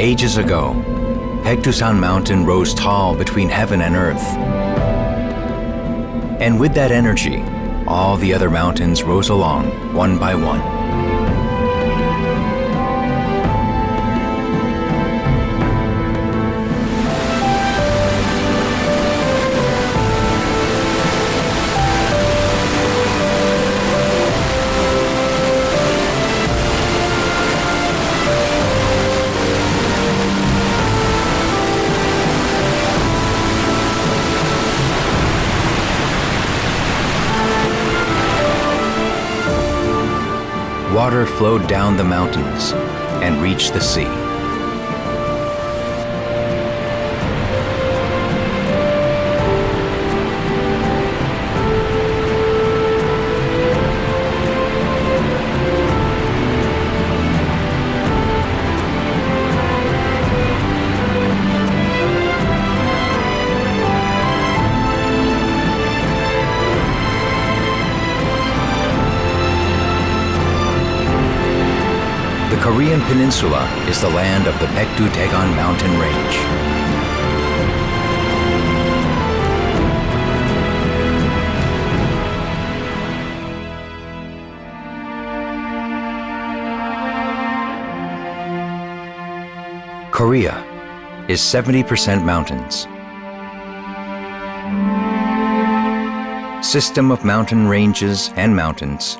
Ages ago, Baekdudaegan Mountain rose tall between heaven and earth. And with that energy, all the other mountains rose along, one by one. Water flowed down the mountains and reached the sea. The Korean Peninsula is the land of the Baekdudaegan mountain range. Korea is 70% mountains. System of Mountain Ranges and Mountains,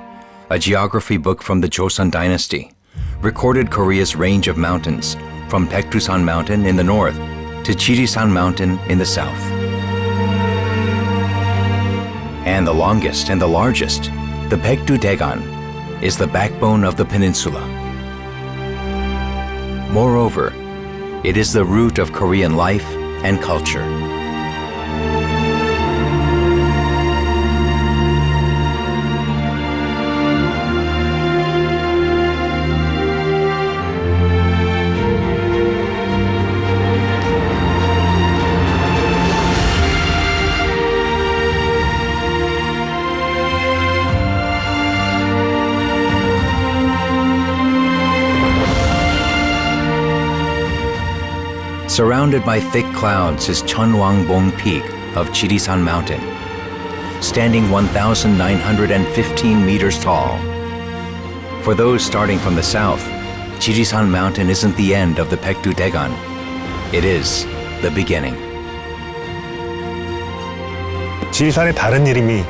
a geography book from the Joseon Dynasty, recorded Korea's range of mountains from Baekdudaegan Mountain in the north to Chirisan Mountain in the south. And the longest and the largest, the Baekdudaegan, is the backbone of the peninsula. Moreover, it is the root of Korean life and culture. Surrounded by thick clouds is Cheonwangbong Peak of Chirisan Mountain, standing 1,915 meters tall. For those starting from the south, Chirisan Mountain isn't the end of the Baekdudaegan. It is the beginning. 지리산의 다른 이름이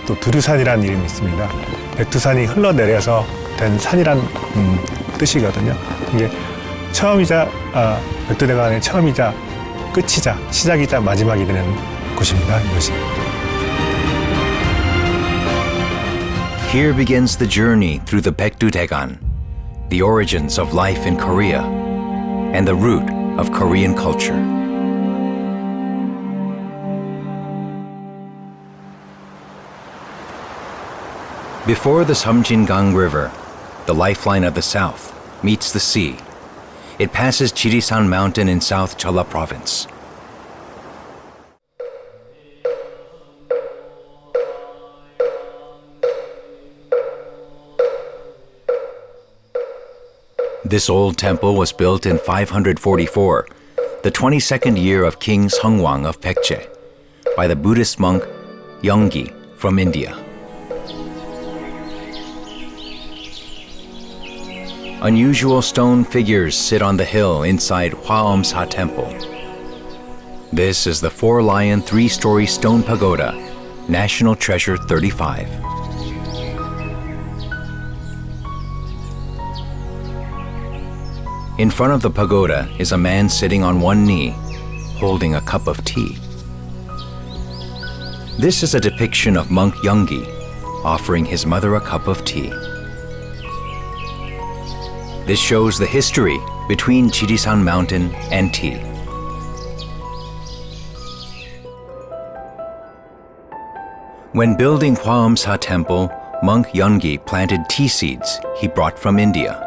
또 두류산이라는 이름이 있습니다. 백두산이 흘러내려서 된 산이란 뜻이거든요. 이게 처음이자 백두대간의 처음이자 끝이자 시작이자 마지막이 되는 곳입니다. 이것이. Here begins the journey through the Baekdudaegan, the origins of life in Korea, and the root of Korean culture. Before the Samjingang River, the lifeline of the south, meets the sea, it passes Chirisan Mountain in South Jeolla Province. This old temple was built in 544, the 22nd year of King Seongwang of Baekje, by the Buddhist monk Yonggi from India. Unusual stone figures sit on the hill inside Hwaeomsa Temple. This is the 4-lion 3-story stone pagoda, National Treasure 35. In front of the pagoda is a man sitting on one knee, holding a cup of tea. This is a depiction of monk Yonggi offering his mother a cup of tea. This shows the history between Chirisan Mountain and tea. When building Hwaeomsa Temple, monk Yonggi planted tea seeds he brought from India.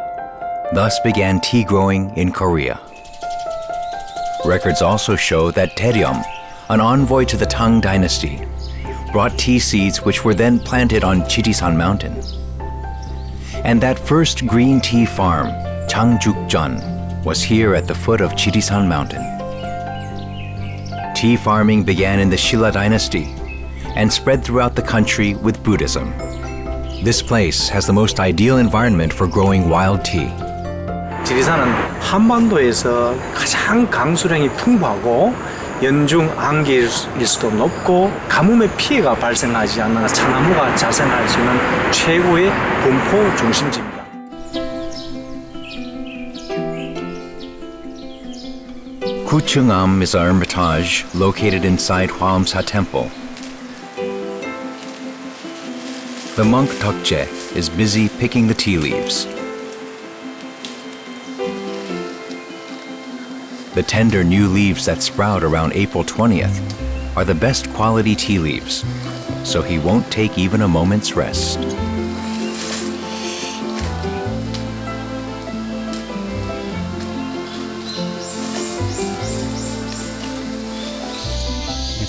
Thus began tea growing in Korea. Records also show that Taeryum, an envoy to the Tang Dynasty, brought tea seeds which were then planted on Chirisan Mountain. And that first green tea farm, Changjukjeon, was here at the foot of Chirisan Mountain. Tea farming began in the Shilla Dynasty and spread throughout the country with Buddhism. This place has the most ideal environment for growing wild tea. 지리산은 한반도에서 가장 강수량이 풍부하고 연중 안개일 수도 높고 가뭄의 피해가 발생하지 않는 차나무가 자생할 수 있는 최고의 분포 중심지입니다. Chakshang is an hermitage located inside Hwamsa Temple. The monk Tokje is busy picking the tea leaves. The tender new leaves that sprout around April 20th are the best quality tea leaves, so he won't take even a moment's rest.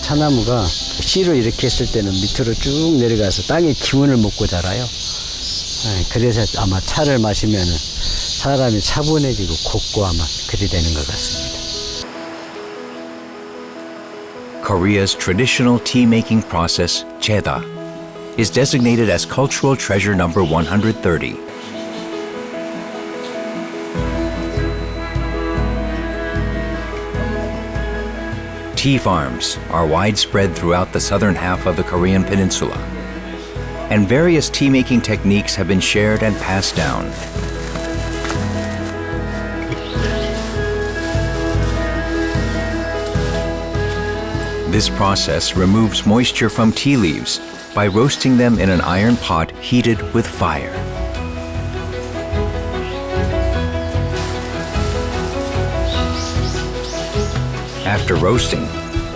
차나무가 씨를 이렇게 했을 때는 밑으로 쭉 내려가서 땅의 기운을 먹고 자라요. 그래서 아마 차를 마시면은 사람이 차분해지고 곱고 아마 그리 되는 것 같습니다. Korea's traditional tea-making process, cheda, is designated as Cultural Treasure Number 130. Tea farms are widespread throughout the southern half of the Korean peninsula, and various tea-making techniques have been shared and passed down. This process removes moisture from tea leaves by roasting them in an iron pot heated with fire. After roasting,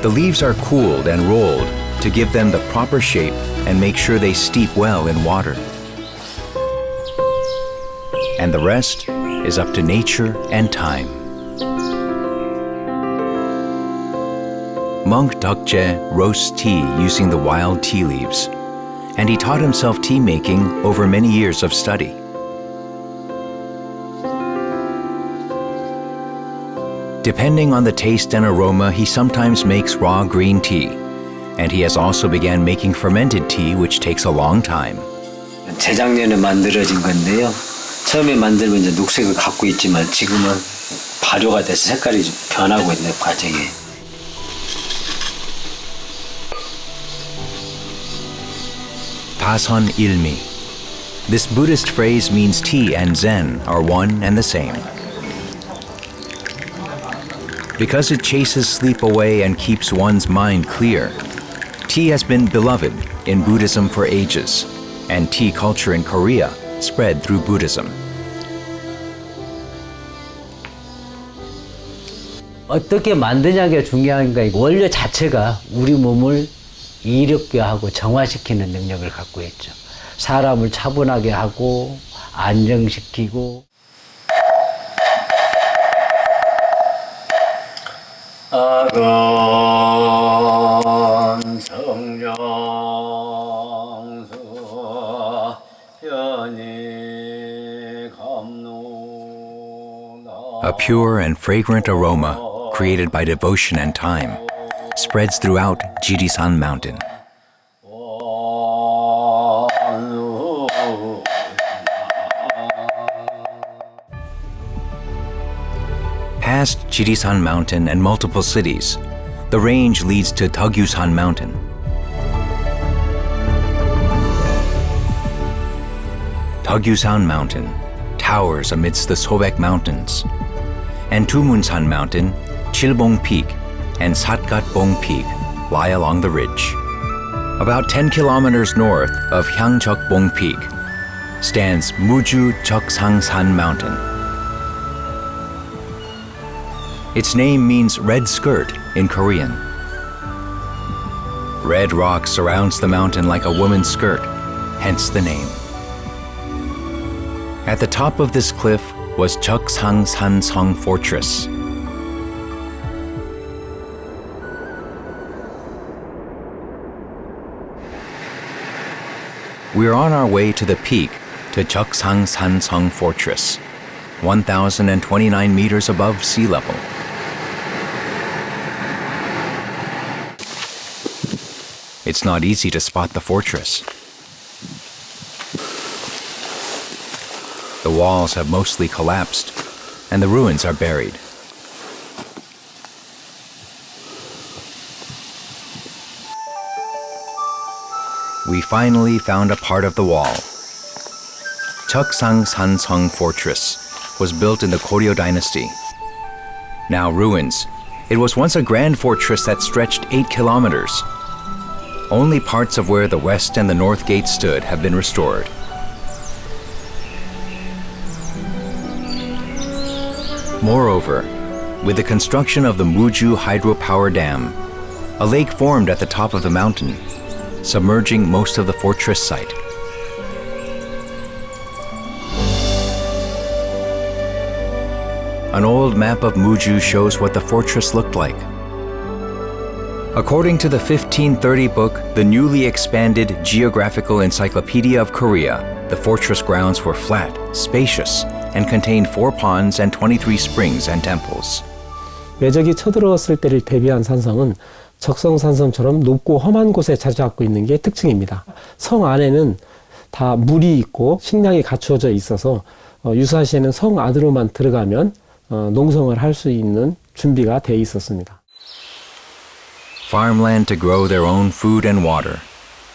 the leaves are cooled and rolled to give them the proper shape and make sure they steep well in water. And the rest is up to nature and time. Monk Tokje roasts tea using the wild tea leaves, and he taught himself tea making over many years of study. Depending on the taste and aroma, he sometimes makes raw green tea, and he has also began making fermented tea, which takes a long time. 재작년에 만들어진 건데요. 처음에 만들면 이제 녹색을 갖고 있지만 지금은 발효가 돼서 색깔이 좀 변하고 있는 과정이에요. Tason ilmi. This Buddhist phrase means tea and Zen are one and the same. Because it chases sleep away and keeps one's mind clear, tea has been beloved in Buddhism for ages, and tea culture in Korea spread through Buddhism. 어떻게 만드냐가 중요한 게 원료 자체가 우리 몸을 이롭게 하고 정화시키는 능력을 갖고 있죠. 사람을 차분하게 하고 안정시키고. A pure and fragrant aroma created by devotion and time spreads throughout Jirisan Mountain. Past Jirisan Mountain and multiple cities, the range leads to Deogjusan Mountain. Deogjusan Mountain towers amidst the Sobek Mountains, and Tumunsan Mountain, Chilbong Peak, and Satgatbong Peak lie along the ridge. About 10 kilometers north of Hyangjokbong Peak stands Muju Chakshang Mountain. Its name means red skirt in Korean. Red rock surrounds the mountain like a woman's skirt, hence the name. At the top of this cliff was Chakshang Sansong Fortress. We are on our way to the peak to Chakshang Sansong Fortress. 1,029 meters above sea level. It's not easy to spot the fortress. The walls have mostly collapsed, and the ruins are buried. We finally found a part of the wall. Chakshang's Hanzon fortress was built in the Goryeo Dynasty. Now ruins, it was once a grand fortress that stretched 8 kilometers. Only parts of where the west and the north gate stood have been restored. Moreover, with the construction of the Muju hydropower dam, a lake formed at the top of the mountain, submerging most of the fortress site. An old map of Muju shows what the fortress looked like. According to the 1530 book, The Newly Expanded Geographical Encyclopedia of Korea, the fortress grounds were flat, spacious, and contained 4 ponds and 23 springs and temples. 외적이 쳐들어왔을 때를 대비한 산성은 적성산성처럼 높고 험한 곳에 자리 잡고 있는 게 특징입니다. 성 안에는 다 물이 있고 식량이 갖추어져 있어서 유사시에는 성 안으로만 들어가면 농성을 할 수 있는 준비가 돼 있었습니다. Farmland to grow their own food and water,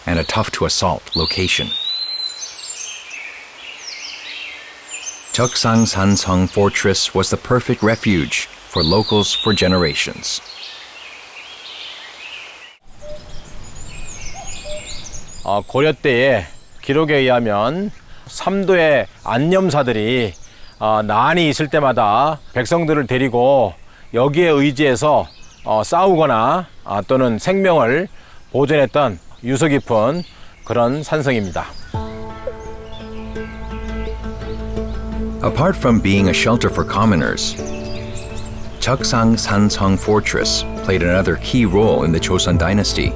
and a tough-to-assault location. Chakshang's Hanzon fortress was the perfect refuge for locals for generations. 고려 때의 기록에 의하면 삼도의 안념사들이 난이 있을 때마다 백성들을 데리고 여기에 의지해서 싸우거나 또는 생명을 보존했던 유서 깊은 그런 산성입니다. Apart from being a shelter for commoners, Chakshang's Hanzon fortress played another key role in the Joseon Dynasty.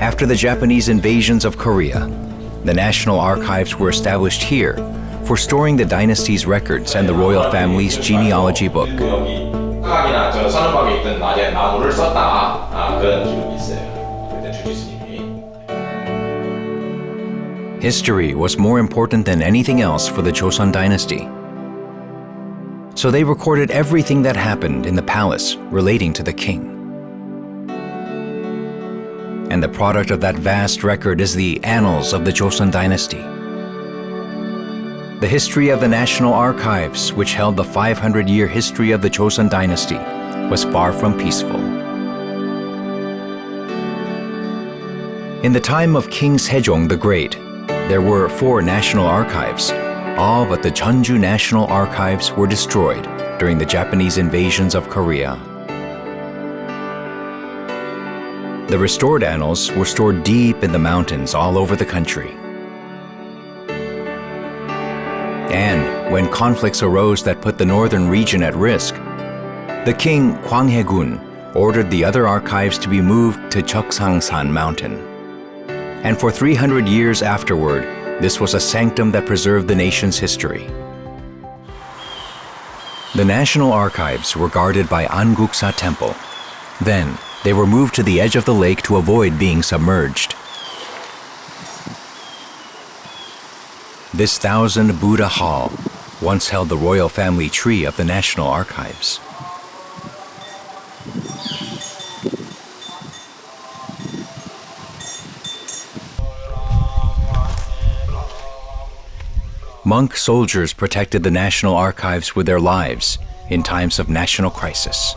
After the Japanese invasions of Korea, the National Archives were established here for storing the dynasty's records and the royal family's genealogy book. 사각이나 저 선원방에 있던 낮에 나무를 썼다 그런 기록이 있어요. 그때 주지스님이. History was more important than anything else for the Joseon Dynasty. So they recorded everything that happened in the palace relating to the king. And the product of that vast record is the Annals of the Joseon Dynasty. The history of the National Archives, which held the 500-year history of the Joseon Dynasty, was far from peaceful. In the time of King Sejong the Great, there were 4 National Archives. All but the Jeonju National Archives were destroyed during the Japanese invasions of Korea. The restored annals were stored deep in the mountains all over the country. And when conflicts arose that put the northern region at risk, the king Hwanghae-gun ordered the other archives to be moved to Cheoksansan Mountain. And for 300 years afterward, this was a sanctum that preserved the nation's history. The National Archives were guarded by Anguksa Temple. Then, they were moved to the edge of the lake to avoid being submerged. This 1,000 Buddha hall once held the royal family tree of the National Archives. Monk soldiers protected the National Archives with their lives in times of national crisis.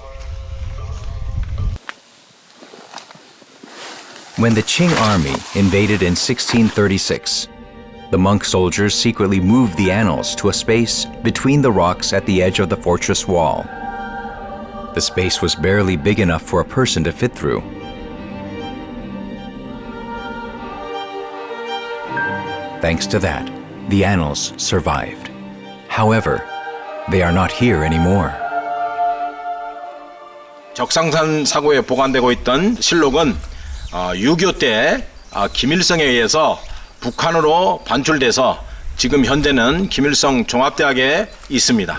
When the Qing army invaded in 1636, the monk soldiers secretly moved the annals to a space between the rocks at the edge of the fortress wall. The space was barely big enough for a person to fit through. Thanks to that, the annals survived. However, they are not here anymore. 적상산 사고에 보관되고 있던 실록은 6.25 때 김일성에 의해서 북한으로 반출돼서 지금 현재는 김일성 종합대학에 있습니다.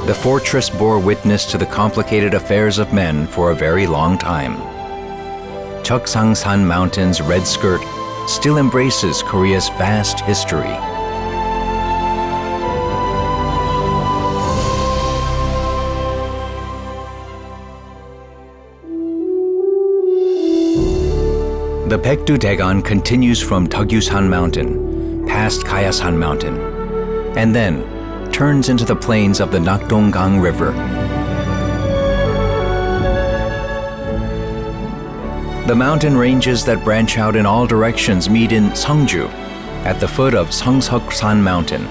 The fortress bore witness to the complicated affairs of men for a very long time. Chakshang Mountain's red skirt still embraces Korea's vast history. The Baekdudaegan continues from Deogyu-san Mountain, past Gyeongchong Mountain, and then turns into the plains of the Nakdong-gang River. The mountain ranges that branch out in all directions meet in Seongju, at the foot of Seongseok-san Mountain.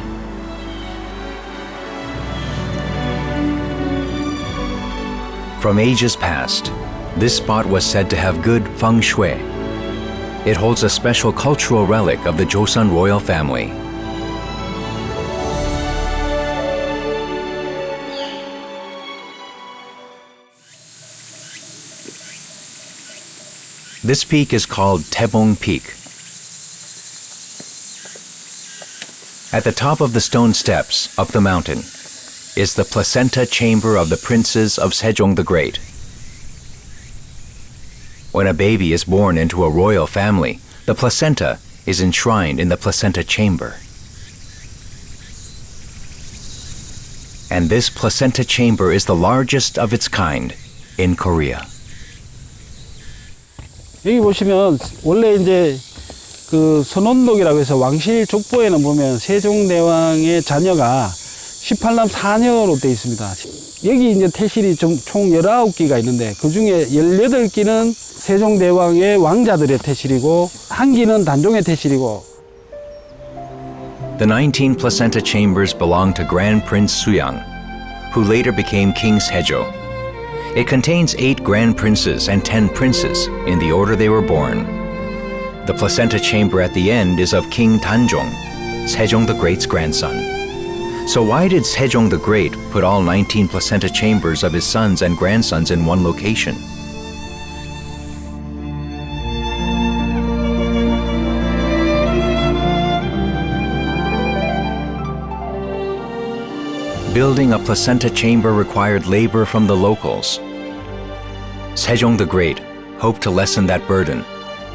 From ages past, this spot was said to have good feng shui. It holds a special cultural relic of the Joseon royal family. This peak is called Taebong Peak. At the top of the stone steps up the mountain is the Placenta Chamber of the Princes of Sejong the Great. When a baby is born into a royal family, the placenta is enshrined in the Placenta Chamber. And this Placenta Chamber is the largest of its kind in Korea. 여기 보시면 원래 이제 그 선원록이라고 해서 왕실 족보에는 보면 세종대왕의 자녀가 18남 4녀로 되어 있습니다. 여기 이제 태실이 총 19기가 있는데 그 중에 18기는 세종대왕의 왕자들의 태실이고 한 기는 단종의 태실이고. The 19 placenta chambers belong to Grand Prince Suyang, who later became King Sejong. It contains 8 grand princes and 10 princes in the order they were born. The placenta chamber at the end is of King Danjong, Sejong the Great's grandson. So why did Sejong the Great put all 19 placenta chambers of his sons and grandsons in one location? Building a placenta chamber required labor from the locals. Sejong the Great hoped to lessen that burden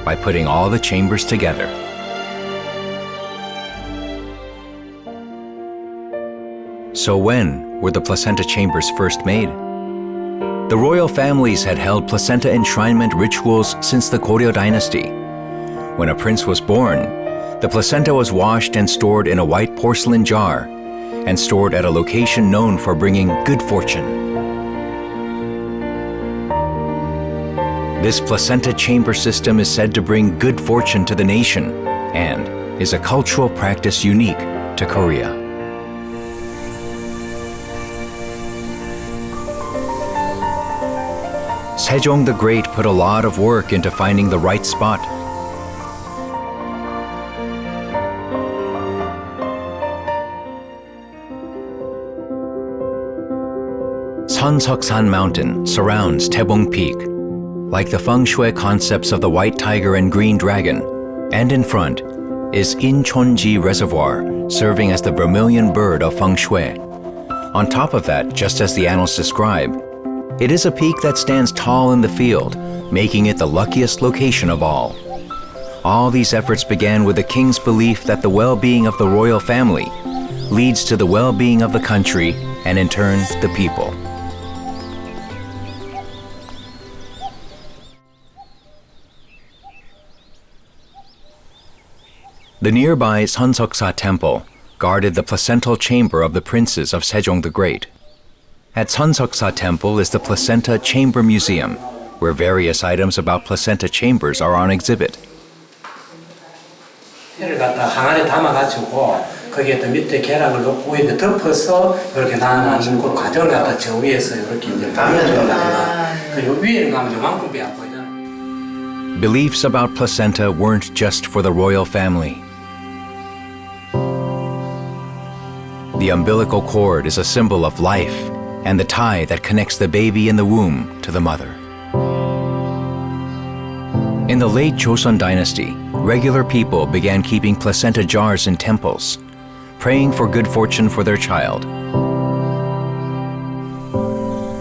by putting all the chambers together. So when were the placenta chambers first made? The royal families had held placenta enshrinement rituals since the Goryeo Dynasty. When a prince was born, the placenta was washed and stored in a white porcelain jar and stored at a location known for bringing good fortune. This placenta chamber system is said to bring good fortune to the nation and is a cultural practice unique to Korea. Sejong the Great put a lot of work into finding the right spot. Seongseok-san Mountain surrounds Taebong Peak, like the feng shui concepts of the white tiger and green dragon, and in front is Incheonji Reservoir, serving as the vermilion bird of feng shui. On top of that, just as the annals describe, it is a peak that stands tall in the field, making it the luckiest location of all. All these efforts began with the king's belief that the well-being of the royal family leads to the well-being of the country and in turn the people. The nearby Seonsoksa Temple guarded the placental chamber of the princes of Sejong the Great. At Seonsoksa Temple is the Placenta Chamber Museum, where various items about placenta chambers are on exhibit. 해를 갖다 항아리에 담아가지고 거기에 또 밑에 계란을 넣고 위에 덮어서 이렇게 나누는 그 과정을 갖다 저 위에서 이렇게 이제 담아주거든요. 그 위에는 가면 요만큼밖에 안 보이잖아요. Beliefs about placenta weren't just for the royal family. The umbilical cord is a symbol of life and the tie that connects the baby in the womb to the mother. In the late Joseon dynasty, regular people began keeping placenta jars in temples, praying for good fortune for their child.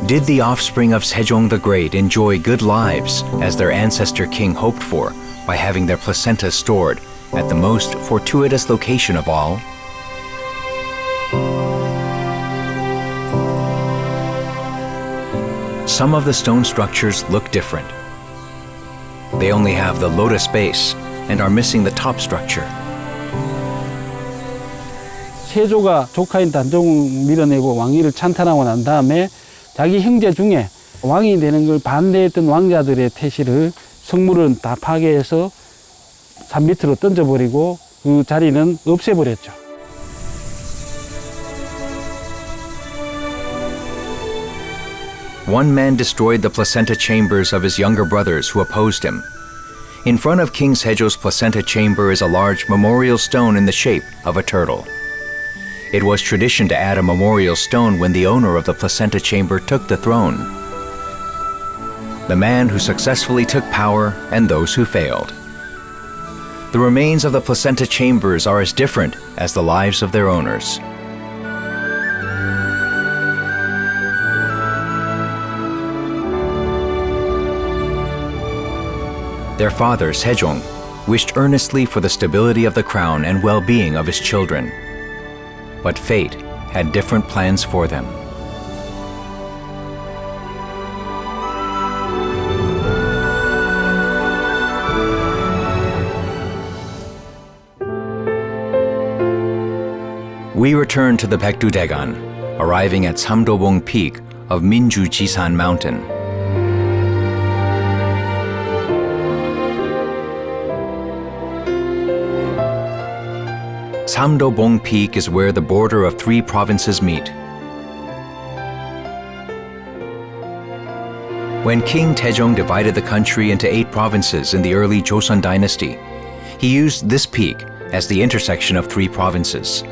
Did the offspring of Sejong the Great enjoy good lives as their ancestor king hoped for by having their placenta stored at the most fortuitous location of all? Some of the stone structures look different. They only have the lotus base and are missing the top structure. 세조가 조카인 단종을 밀어내고 왕위를 찬탈하고 난 다음에 자기 형제 중에 왕이 되는 걸 반대했던 왕자들의 태실을 성물은 다 파괴해서 산 밑으로 던져버리고 그 자리는 없애버렸죠. One man destroyed the placenta chambers of his younger brothers who opposed him. In front of King Sejo's placenta chamber is a large memorial stone in the shape of a turtle. It was tradition to add a memorial stone when the owner of the placenta chamber took the throne. The man who successfully took power and those who failed. The remains of the placenta chambers are as different as the lives of their owners. Their father, Sejong, wished earnestly for the stability of the crown and well-being of his children. But fate had different plans for them. We return to the Baekdudaegan, arriving at Samdobong Peak of Minju Jisan Mountain. Samdobong Peak is where the border of 3 provinces meet. When King Taejong divided the country into 8 provinces in the early Joseon dynasty, he used this peak as the intersection of 3 provinces.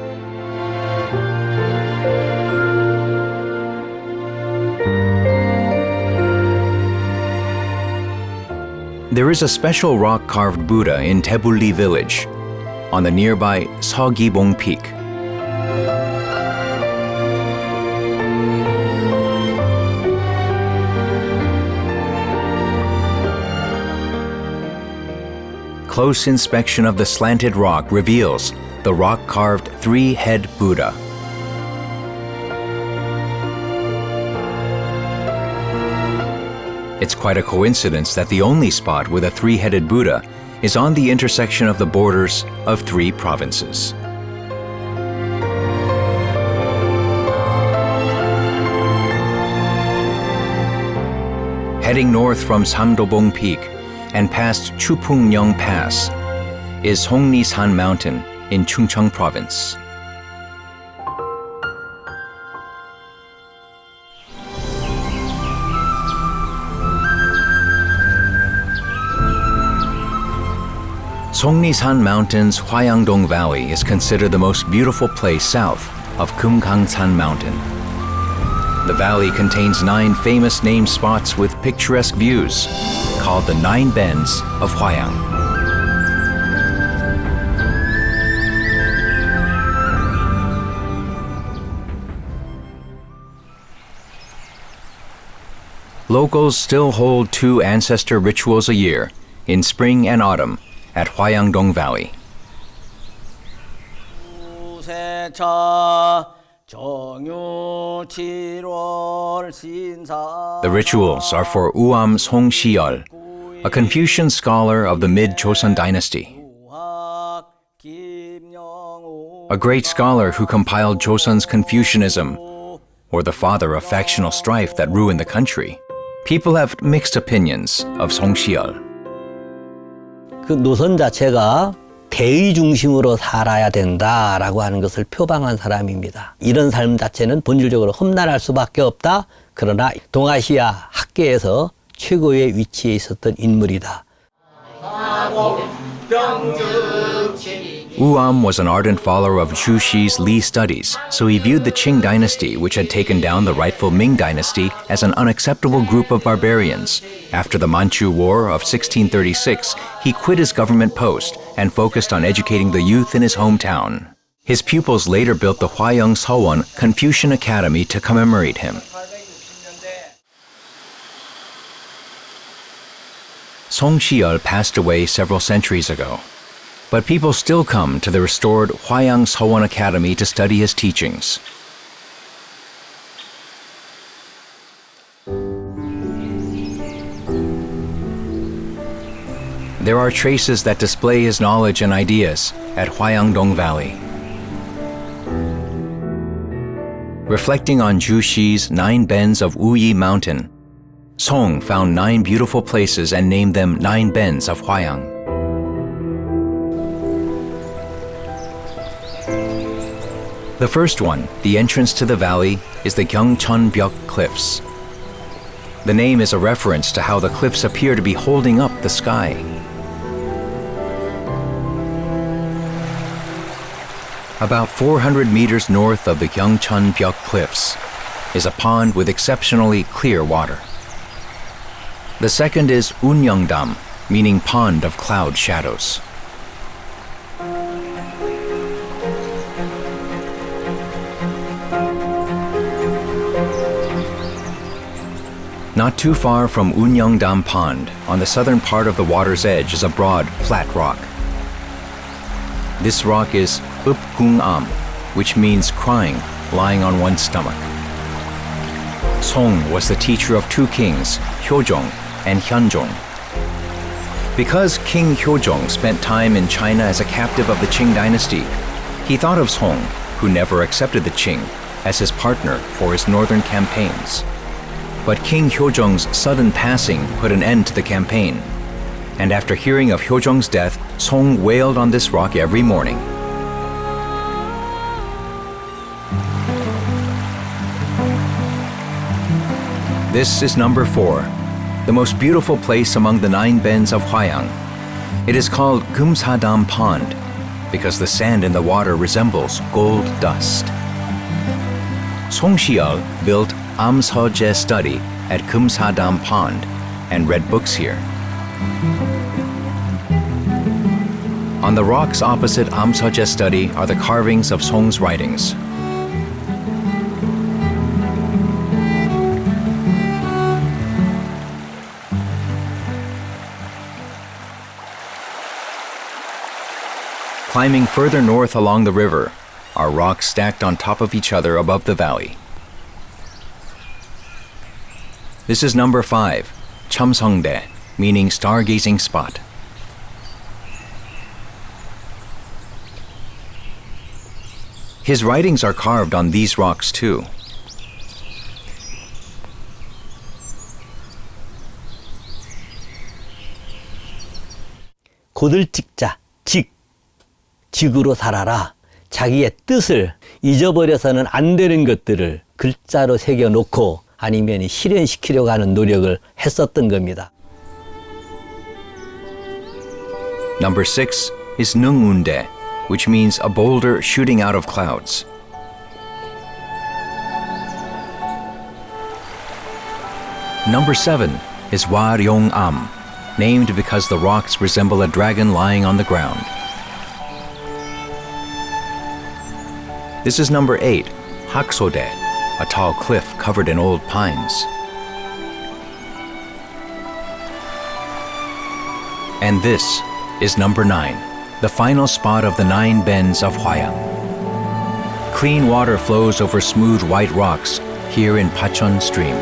There is a special rock-carved Buddha in Taebulli village, on the nearby Seogibong Peak. Close inspection of the slanted rock reveals the rock-carved 3-head Buddha. It's quite a coincidence that the only spot with a 3-headed Buddha is on the intersection of the borders of 3 provinces. Heading north from Samdobong Peak and past Chupungnyeong Pass is Hongnisan Mountain in Chungcheong Province. Hongnisan Mountain's Huayangdong Valley is considered the most beautiful place south of Kumgangsan Mountain. The valley contains 9 famous named spots with picturesque views, called the 9 Bends of Hwayang. Locals still hold 2 ancestor rituals a year, in spring and autumn, at Huayangdong Valley. The rituals are for Uam Song-Shiyeol, a Confucian scholar of the mid-Joseon dynasty. A great scholar who compiled Joseon's Confucianism, or the father of factional strife that ruined the country. People have mixed opinions of Song-Shiyeol. 그 노선 자체가 대의 중심으로 살아야 된다라고 하는 것을 표방한 사람입니다. 이런 삶 자체는 본질적으로 험난할 수밖에 없다. 그러나 동아시아 학계에서 최고의 위치에 있었던 인물이다. Am was an ardent follower of Zhu Xi's Li studies, so he viewed the Qing dynasty, which had taken down the rightful Ming dynasty, as an unacceptable group of barbarians. After the Manchu War of 1636, he quit his government post and focused on educating the youth in his hometown. His pupils later built the Huayangdong Confucian Academy to commemorate him. Song Shiul passed away several centuries ago, but people still come to the restored Huayangdong Academy to study his teachings. There are traces that display his knowledge and ideas at Huayangdong Valley. Reflecting on Zhu Xi's 9 bends of Wuyi Mountain, Song found 9 beautiful places and named them 9 bends of Huayang. The first one, the entrance to the valley, is the Gyeongchong Bjoc cliffs. The name is a reference to how the cliffs appear to be holding up the sky. About 400 meters north of the Gyeongchong Bjoc cliffs is a pond with exceptionally clear water. The second is Unyangdam, meaning pond of cloud shadows. Not too far from Unyangdam Pond, on the southern part of the water's edge, is a broad, flat rock. This rock is Upgung-am, which means crying, lying on one's stomach. Song was the teacher of 2 kings, Hyojong and Hanzon. Because King Hyojong spent time in China as a captive of the Qing dynasty, he thought of Song, who never accepted the Qing, as his partner for his northern campaigns. But King Hyojong's sudden passing put an end to the campaign, and after hearing of Hyojong's death, Song wailed on this rock every morning. This is number 4, the most beautiful place among the 9 bends of Huayang. It is called Kumshadam Pond because the sand in the water resembles gold dust. Song Shiul built Amseoje study at Kumshadam Pond and read books here. On the rocks opposite Amseoje study are the carvings of Song's writings. Climbing further north along the river are rocks stacked on top of each other above the valley. This is number 5, Champshonde, meaning stargazing spot. His writings are carved on these rocks too. 곧을 찍자, 직으로 살아라. 자기의 뜻을 잊어버려서는 안 되는 것들을 글자로 새겨놓고 아니면 실현시키려고 하는 노력을 했었던 겁니다. Number 6 is Nungunde, which means a boulder shooting out of clouds. Number 7 is Hwaryong-am, named because the rocks resemble a dragon lying on the ground. This is number 8, Haksode, a tall cliff covered in old pines. And this is number 9, the final spot of the 9 bends of Huayang. Clean water flows over smooth white rocks here in Pachon Stream.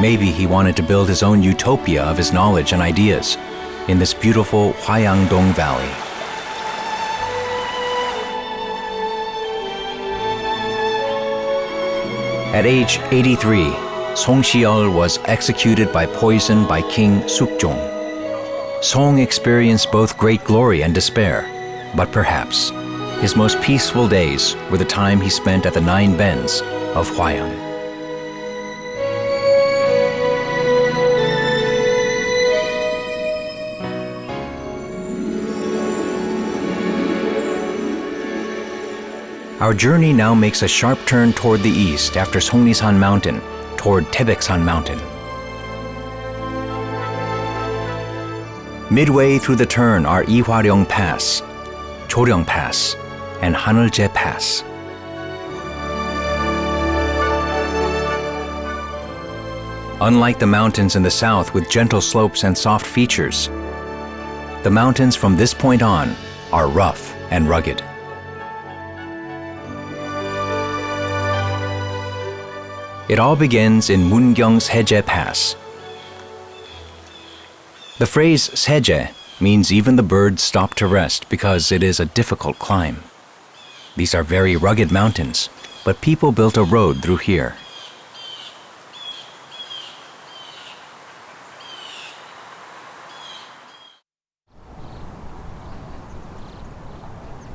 Maybe he wanted to build his own utopia of his knowledge and ideas in this beautiful Huayangdong Valley. At age 83, Song Shiul was executed by poison by King Sukjong. Song experienced both great glory and despair, but perhaps his most peaceful days were the time he spent at the 9 bends of Huayang. Our journey now makes a sharp turn toward the east after Songnisan Mountain, toward Taebaeksan Mountain. Midway through the turn are Ihwaryong Pass, Choryong Pass, and Haneulje Pass. Unlike the mountains in the south with gentle slopes and soft features, the mountains from this point on are rough and rugged. It all begins in Mungyong's Seje Pass. The phrase Seje means even the birds stop to rest because it is a difficult climb. These are very rugged mountains, but people built a road through here.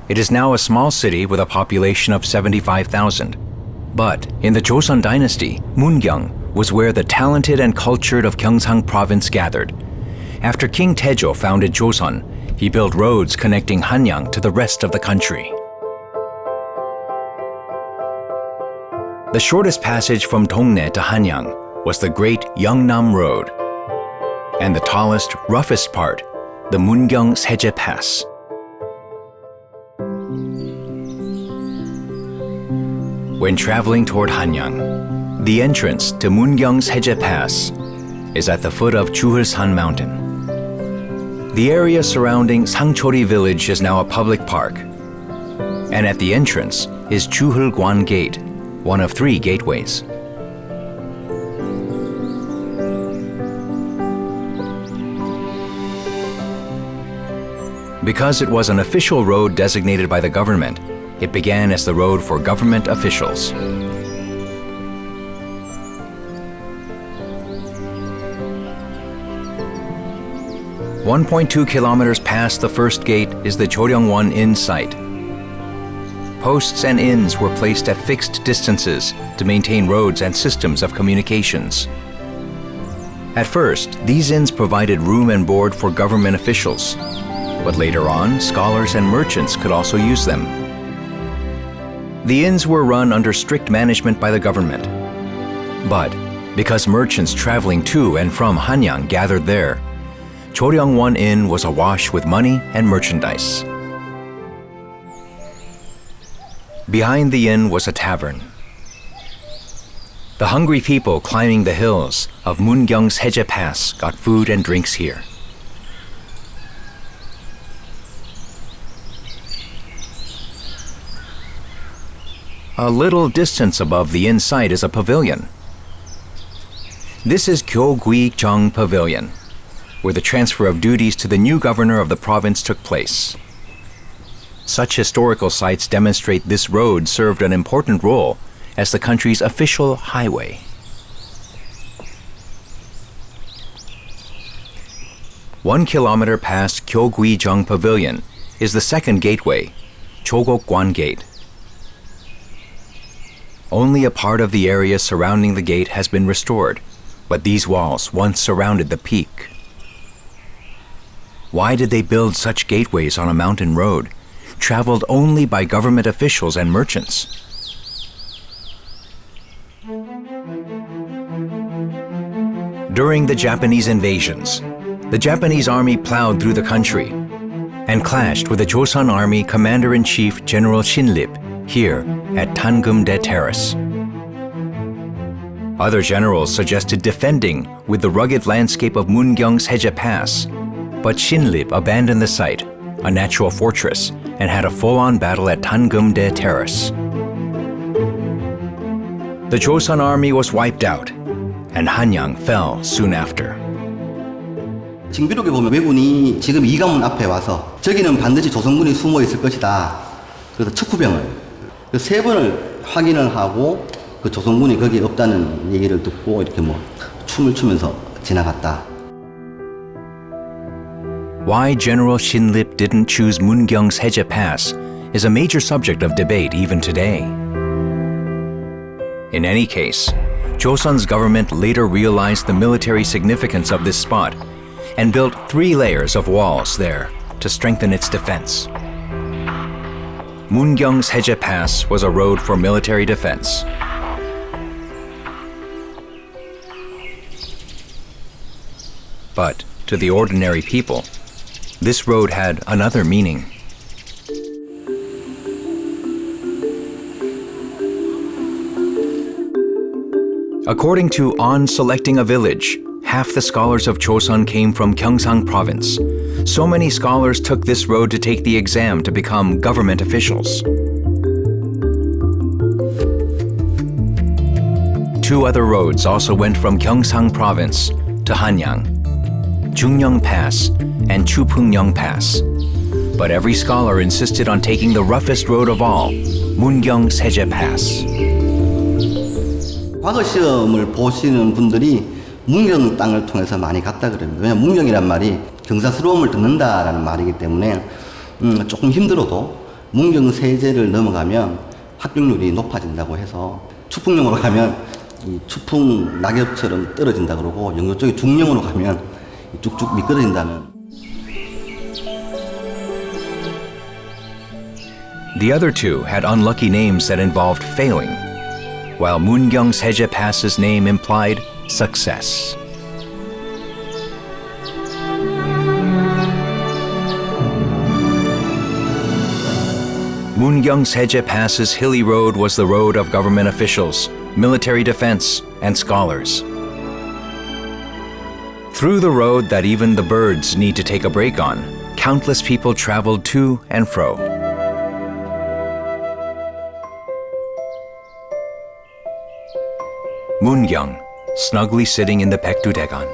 It is now a small city with a population of 75,000. But in the Joseon Dynasty, Mungyong was where the talented and cultured of Gyeongchang province gathered. After King Taejo founded Joseon, he built roads connecting Hanyang to the rest of the country. The shortest passage from Dongnae to Hanyang was the Great Yeongnam Road, and the tallest, roughest part, the Mungyong Seje Pass. When traveling toward Hanyang, the entrance to Mungyong Seje Pass is at the foot of Chuhulsan Mountain. The area surrounding Sangchori village is now a public park, and at the entrance is Chogokwan Gate, one of 3 gateways. Because it was an official road designated by the government, it began as the road for government officials. 1.2 kilometers past the first gate is the Choryongwon Inn site. Posts and inns were placed at fixed distances to maintain roads and systems of communications. At first, these inns provided room and board for government officials, but later on, scholars and merchants could also use them. The inns were run under strict management by the government. But because merchants traveling to and from Hanyang gathered there, Choryongwon Inn was awash with money and merchandise. Behind the inn was a tavern. The hungry people climbing the hills of Mungyong's Seje Pass got food and drinks here. A little distance above the inn site is a pavilion. This is Gyeongchong Pavilion, where the transfer of duties to the new governor of the province took place. Such historical sites demonstrate this road served an important role as the country's official highway. One kilometer past Gyeongchong Pavilion is the second gateway, Chogokwan Gate. Only a part of the area surrounding the gate has been restored, but these walls once surrounded the peak. Why did they build such gateways on a mountain road, traveled only by government officials and merchants? During the Japanese invasions, the Japanese army plowed through the country and clashed with the Joseon Army Commander-in-Chief General Shinlip here at Tangumdae Terrace. Other generals suggested defending with the rugged landscape of Mungyong's Seje Pass, but Shinlip abandoned the site, a natural fortress, and had a full-on battle at Tangumdae Terrace. The Joseon army was wiped out, and Hanyang fell soon after. 징비록에 보면 왜군이 지금 이강문 앞에 와서 저기는 반드시 조선군이 숨어 있을 것이다. 그래서 척후병을 3번을 확인을 하고 그 조선군이 거기 없다는 얘기를 듣고 이렇게 뭐 춤을 추면서 지나갔다. Why General Shinlip didn't choose Mungyong's Seje Pass is a major subject of debate even today. In any case, Joseon's government later realized the military significance of this spot and built 3 layers of walls there to strengthen its defense. Mungyong-seje Pass was a road for military defense. But to the ordinary people, this road had another meaning. According to On Selecting a Village, half the scholars of Joseon came from Gyeongchong province. So many scholars took this road to take the exam to become government officials. 2 other roads also went from Gyeongchong province to Hanyang, Jungnyeong Pass and Chupungnyeong Pass. But every scholar insisted on taking the roughest road of all, Mungyong-seje Pass. 과거 시험을 보시는 분들이 문경 땅을 통해서 많이 갔다 그럽니다. 왜냐하면 문경이란 말이 경사스러움을 듣는다라는 말이기 때문에 조금 힘들어도 문경세제를 넘어가면 합격률이 높아진다고 해서 추풍령으로 가면 이 추풍 낙엽처럼 떨어진다 그러고 영도 쪽에 중령으로 가면 쭉쭉 미끄러진다는. The other 2 had unlucky names that involved failing, while Mungyong-seje Pass's name implied success. Mungyong-seje Pass's hilly road was the road of government officials, military defense, and scholars. Through the road that even the birds need to take a break on, countless people traveled to and fro. Mungyong, snugly sitting in the Baekdudaegan.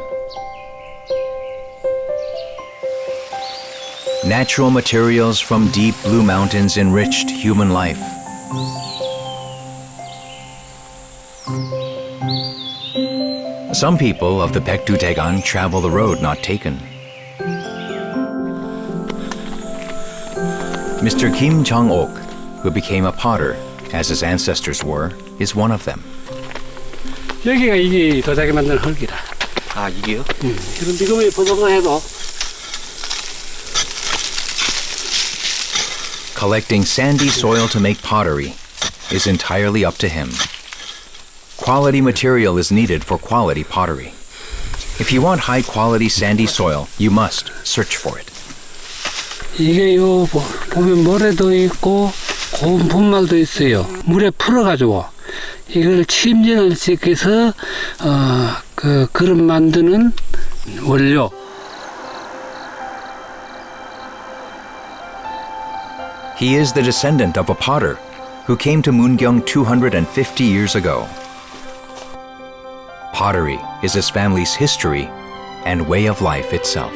Natural materials from deep blue mountains enriched human life. Some people of the Baekdudaegan travel the road not taken. Mr. Kim Jong-ok, who became a potter, as his ancestors were, is one of them. 여기가 이게 도자기 만드는 흙이라. 아, 이게요? 이런 지금이 보송해도. Collecting sandy soil to make pottery is entirely up to him. Quality material is needed for quality pottery. If you want high-quality sandy soil, you must search for it. 이게 요 보면 모래도 있고 고운 분말도 있어요. 물에 풀어가지고 이걸 침전을 시켜서 그 그릇 만드는 원료. He is the descendant of a potter who came to Mungyong 250 years ago. Pottery is his family's history and way of life itself.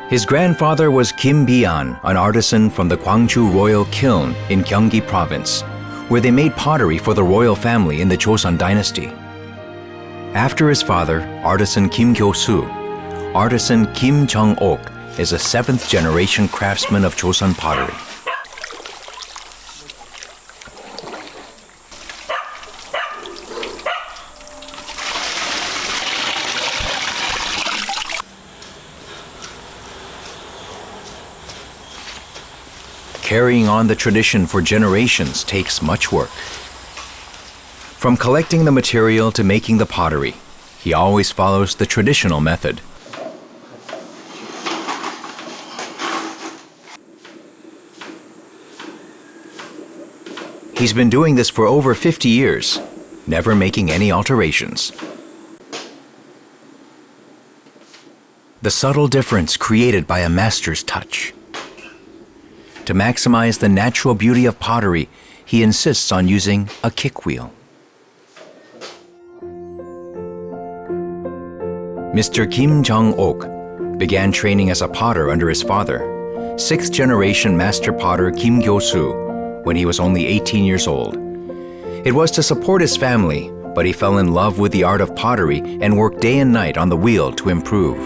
His grandfather was Kim Bi-an, an artisan from the Gwangju Royal Kiln in Gyeonggi Province, where they made pottery for the royal family in the Joseon Dynasty. After his father, artisan Kim Gyo-soo, artisan Kim Jong-ok is a 7th-generation craftsman of Joseon pottery. Carrying on the tradition for generations takes much work. From collecting the material to making the pottery, he always follows the traditional method. He's been doing this for over 50 years, never making any alterations. The subtle difference created by a master's touch. To maximize the natural beauty of pottery, he insists on using a kick wheel. Mr. Kim Jong-ok began training as a potter under his father, 6th-generation master potter Kim Gyo-soo, when he was only 18 years old. It was to support his family, but he fell in love with the art of pottery and worked day and night on the wheel to improve.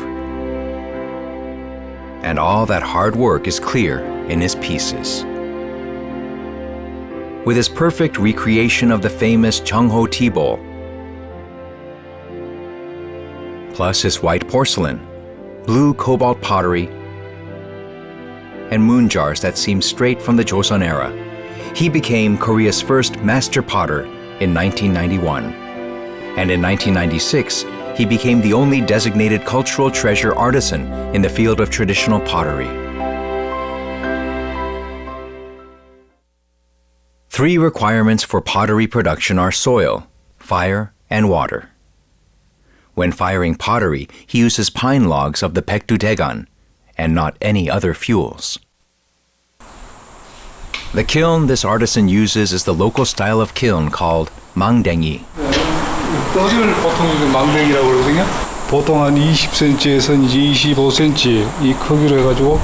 And all that hard work is clear in his pieces. With his perfect recreation of the famous Cheongho tea bowl, plus his white porcelain, blue cobalt pottery, and moon jars that seem straight from the Joseon era. He became Korea's first master potter in 1991. And in 1996, he became the only designated cultural treasure artisan in the field of traditional pottery. 3 requirements for pottery production are soil, fire, and water. When firing pottery, he uses pine logs of the Baekdudaegan and not any other fuels. The kiln this artisan uses is the local style of kiln called 망댕이. 어디를 보통 이제 망댕이라고 그러거든요. 보통 한 20cm에서 이제 25cm 이 크기로 해가지고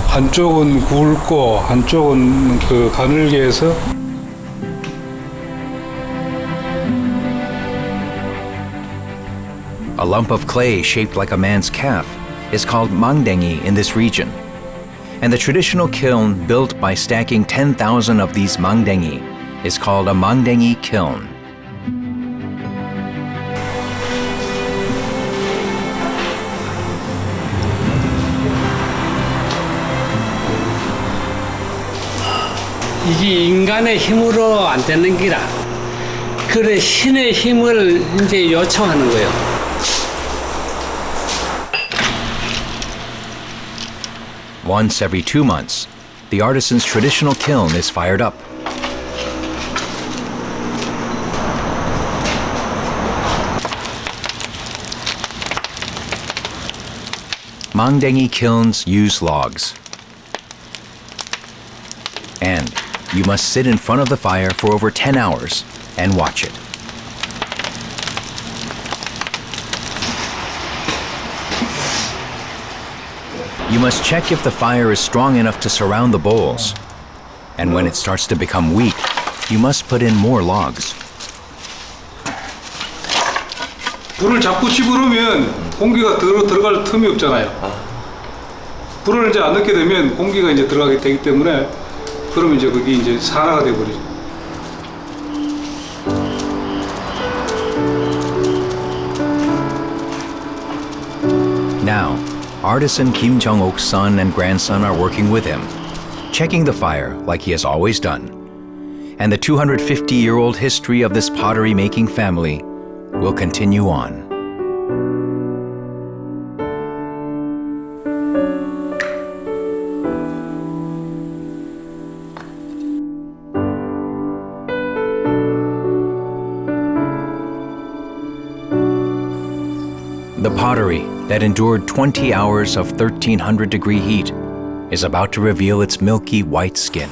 한쪽은 굵고 한쪽은 그 가늘게 해서. A lump of clay shaped like a man's calf is called 망댕이 in this region. And the traditional kiln built by stacking 10,000 of these 망댕이 is called a 망댕이 kiln. 이게 인간의 힘으로 안 되는 기라. 그래 신의 힘을 이제 요청하는 거예요. Once every 2 months, the artisan's traditional kiln is fired up. 망댕이 kilns use logs. And you must sit in front of the fire for over 10 hours and watch it. You must check if the fire is strong enough to surround the bowls. And when it starts to become weak, you must put in more logs. 불을 자꾸 집으면 공기가 들어갈 틈이 없잖아요. 불을 이제 안 넣게 되면 공기가 이제 들어가게 되기 때문에 그러면 이제 그게 이제 산화가 돼 버리죠. Now, artisan Kim Jong-ok's son and grandson are working with him, checking the fire like he has always done. And the 250-year-old history of this pottery-making family will continue on. The pottery that endured 20 hours of 1300-degree heat is about to reveal its milky white skin.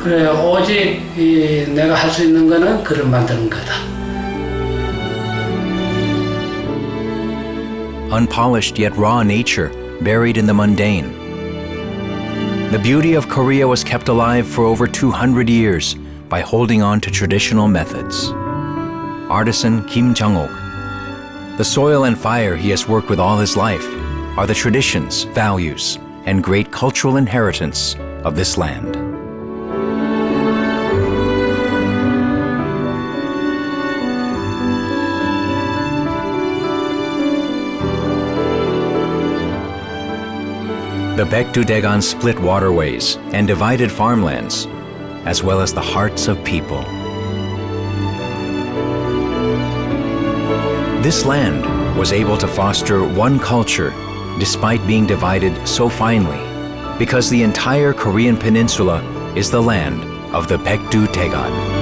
그래 오직 내가 할 수 있는 거는 그릇 만드는 거다. Unpolished yet raw nature buried in the mundane. The beauty of Korea was kept alive for over 200 years by holding on to traditional methods. Artisan Kim Jong-ok. The soil and fire he has worked with all his life are the traditions, values, and great cultural inheritance of this land. The Baekdudaegan split waterways and divided farmlands, as well as the hearts of people. This land was able to foster one culture despite being divided so finely, because the entire Korean peninsula is the land of the Baekdudaegan.